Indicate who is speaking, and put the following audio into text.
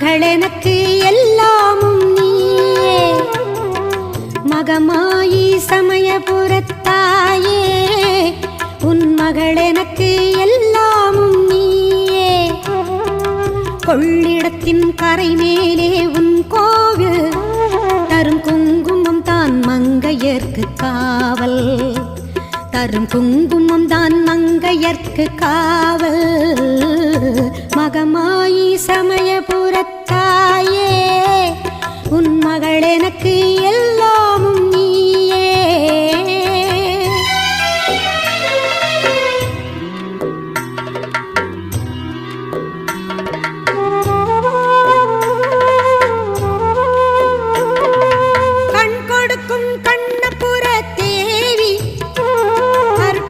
Speaker 1: மகள் எனக்கு எல்லாமும் நீயே மகமாயி சமயபுரத்தாயே உன் மகள் எனக்கு எல்லாமும் நீயே கொள்ளிடத்தின் கரை மேலே உன் கோவில் தரும் குங்குமம் தான் மங்கையர்க்கு காவல் தரும் குங்குமம் தான் மங்கையர்க்கு காவல் மகமாயி சமயபுரத்தாயே உன் மகள் எனக்கு எல்லாம்